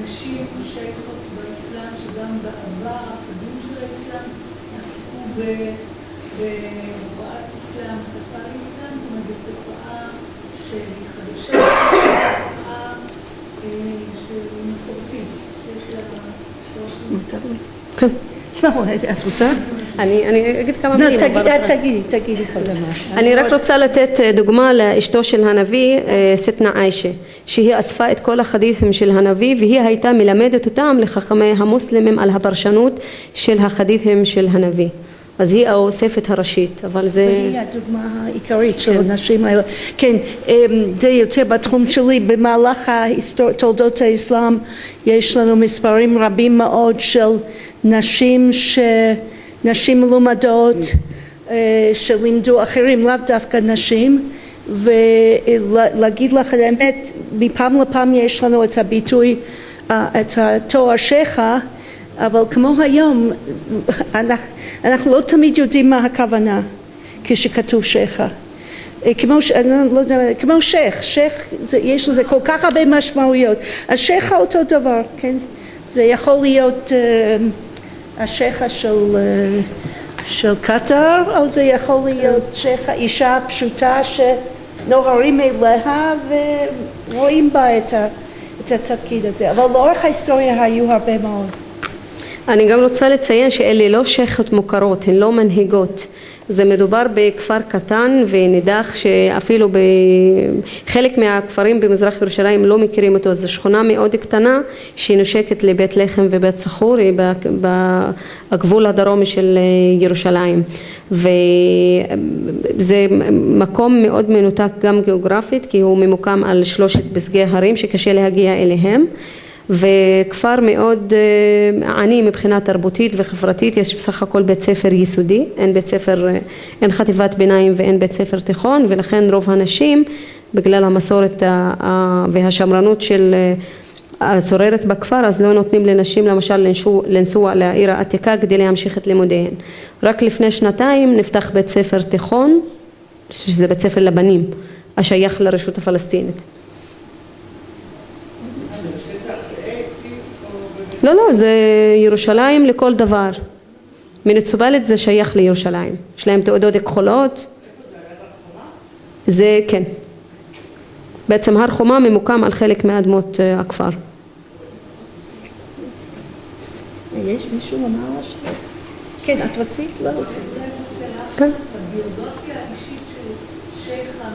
נשים שייכות באסלאם שגם בעבר הקדום של האסלאם עסקו בהוראת אסלאם, תופעה לאסלאם, זאת אומרת זו תופעה שהיא חדשה, תופעה שהיא מסורתית, שיש לה 3 כן. לא, את רוצה? אני אגיד כמה מילים. תגידי קודם. אני רק רוצה לתת דוגמה לאשתו של הנביא, סטנה עיישה, שהיא אספה את כל החדית'ים של הנביא, והיא הייתה מלמדת אותם לחכמי המוסלמים על הפרשנות של החדית'ים של הנביא. אז היא האוספת הראשית, אבל זה... והיא הדוגמה העיקרית של הנשים האלה. כן, זה יותר בתחום שלי. במהלך תולדות האסלאם יש לנו מספרים רבים מאוד של נשים מלומדות שלימדו אחרים, לאו דווקא נשים, ולהגיד לך את האמת, מפעם לפעם יש לנו את הביטוי, את התואר שייחה, אבל כמו היום, אנחנו לא תמיד יודעים מה הכוונה כשכתוב שייחה. כמו שייך, יש לזה כל כך הרבה משמעויות. אז שייחה אותו דבר, כן? זה יכול להיות השייחה של קטר, או זה יכול להיות שייחה אישה פשוטה שנוהרים אליה ורואים בה את התפקיד הזה. אבל לאורך ההיסטוריה היו הרבה מאוד. אני גם רוצה לציין שאלה לא שייכות מוכרות, הן לא מנהיגות. זה מדובר בכפר קטן ונידח שאפילו בחלק מהכפרים במזרח ירושלים לא מכירים אותו. זו שכונה מאוד קטנה שנושקת לבית לחם ובית סחור, היא בגבול הדרומי של ירושלים. וזה מקום מאוד מנותק גם גיאוגרפית, כי הוא ממוקם על 3 פסגי הרים שקשה להגיע אליהם. וכפר מאוד עני מבחינה תרבותית וחברתית. יש בסך הכל בית ספר יסודי, אין חטיבת ביניים ואין בית ספר תיכון, ולכן רוב הנשים בגלל המסורת והשמרנות של השוררת בכפר, אז לא נותנים לנשים למשל לנסוע לעיר העתיקה כדי להמשיך את לימודיהן. רק לפני 2 נפתח בית ספר תיכון, שזה בית ספר לבנים, השייך לרשות הפלסטינית. לא, זה ירושלים לכל דבר. מוניציפלית זה שייך לירושלים. יש להם תעודות כחולות. זה כן. בעצם הר חומה ממוקם על חלק מאדמות הכפר. יש מישהו אמר השם? כן, את רצית? לא, זה... כן. הביוגרפיה האישית של שייחה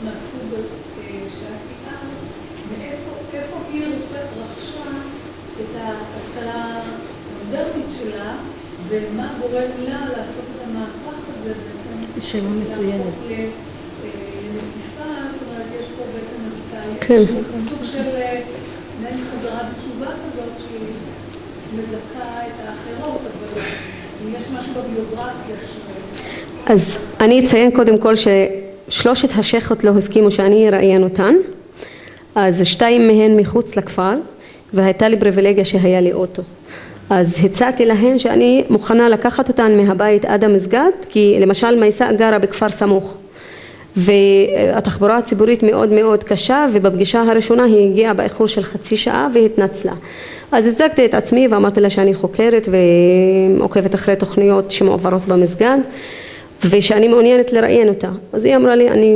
מהסוג שהתיאר, מאיפה היא רכשה את ההשכלה המודרנית שלה, ומה גורם לה לעשות את המהפך הזה בעצם? שאלה מצוינת. לנטיפה, זאת אומרת, יש פה בעצם סוג של מעין חזרה בתשובה כזאת שהיא מזכה את האחרות, אבל אם יש משהו בביוגרפיה אז אני אציין קודם כל ששלושת השייכות לא הסכימו שאני אראיין אותן, אז 2 מהן מחוץ לכפר, והייתה לי פריבילגיה שהיה לי אוטו. אז הצעתי להן שאני מוכנה לקחת אותן מהבית עד המסגד, כי למשל מייסה גרה בכפר סמוך, והתחבורה הציבורית מאוד מאוד קשה, ובפגישה הראשונה היא הגיעה באיחור של חצי שעה והתנצלה. אז הצגתי את עצמי ואמרתי לה שאני חוקרת ועוקבת אחרי תוכניות שמועברות במסגד, ושאני מעוניינת לראיין אותה. אז היא אמרה לי, אני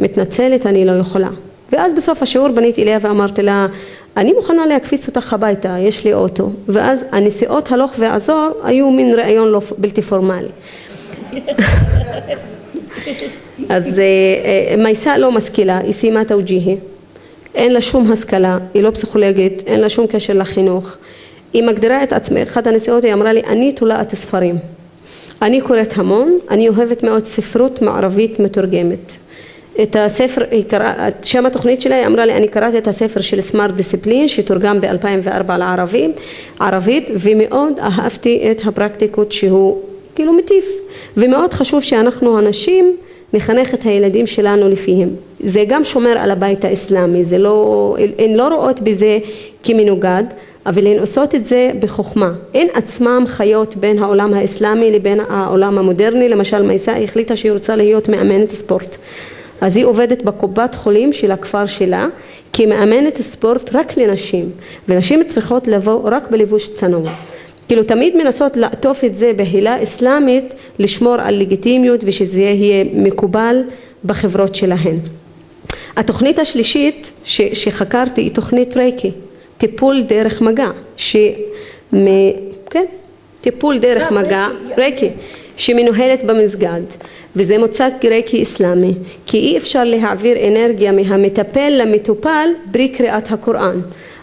מתנצלת, אני לא יכולה. ואז בסוף השיעור בניתי אליה ואמרתי לה, אני מוכנה להקפיץ אותך הביתה, יש לי אוטו. ואז הנסיעות הלוך ועזור היו מין ראיון בלתי פורמלי. אז מייסה לא משכילה, היא סיימה תאוג'יהי, אין לה שום השכלה, היא לא פסיכולוגית, אין לה שום קשר לחינוך. היא מגדירה את עצמה, אחת הנסיעות היא אמרה לי, אני תולעת ספרים. אני קוראת המון, אני אוהבת מאוד ספרות מערבית מתורגמת. את הספר, שם התוכנית שלה היא אמרה לי, אני קראתי את הספר של סמארט דיסציפלין שתורגם ב-2004 לערבית, ומאוד אהבתי את הפרקטיקות שהוא כאילו מטיף, ומאוד חשוב שאנחנו הנשים נחנך את הילדים שלנו לפיהם. זה גם שומר על הבית האסלאמי, הן לא רואות בזה כמנוגד, אבל הן עושות את זה בחוכמה. הן עצמם חיות בין העולם האסלאמי לבין העולם המודרני. למשל מייסה החליטה שהיא רוצה להיות מאמנת ספורט, אז היא עובדת בקופת חולים של הכפר שלה כמאמנת ספורט רק לנשים, ונשים צריכות לבוא רק בלבוש צנוע. כאילו תמיד מנסות לעטוף את זה בהילה אסלאמית, לשמור על לגיטימיות ושזה יהיה מקובל בחברות שלהן. התוכנית השלישית שחקרתי היא תוכנית רייקי, טיפול דרך מגע, טיפול דרך מגע, רייקי, שמנוהלת במסגד, וזה מוצג רייקי אסלאמי, כי אי אפשר להעביר אנרגיה מהמטפל למטופל בלי קריאת הקוראן.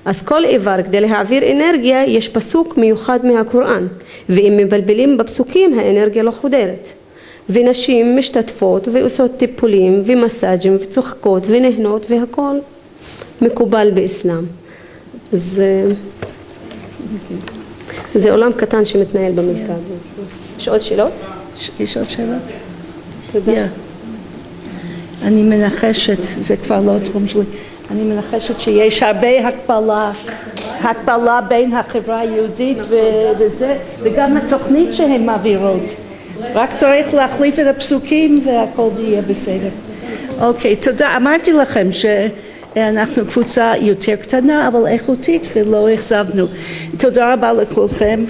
אז כל איבר כדי להעביר אנרגיה יש פסוק מיוחד מהקוראן, ואם מבלבלים בפסוקים האנרגיה לא חודרת. ונשים משתתפות ועושות טיפולים ומסאג'ים וצוחקות ונהנות והכל מקובל באסלאם. זה עולם קטן שמתנהל במסגד. יש עוד שאלות? יש עוד שאלות? תודה. אני מנחשת, זה כבר לא התחום שלי, אני מנחשת שיש הרבה הקבלה בין החברה היהודית וזה, וגם התוכנית שהן מעבירות. רק צריך להחליף את הפסוקים והכל יהיה בסדר. אוקיי, תודה. אמרתי לכם שאנחנו קבוצה יותר קטנה, אבל איכותית ולא אכזבנו. תודה רבה לכולכם.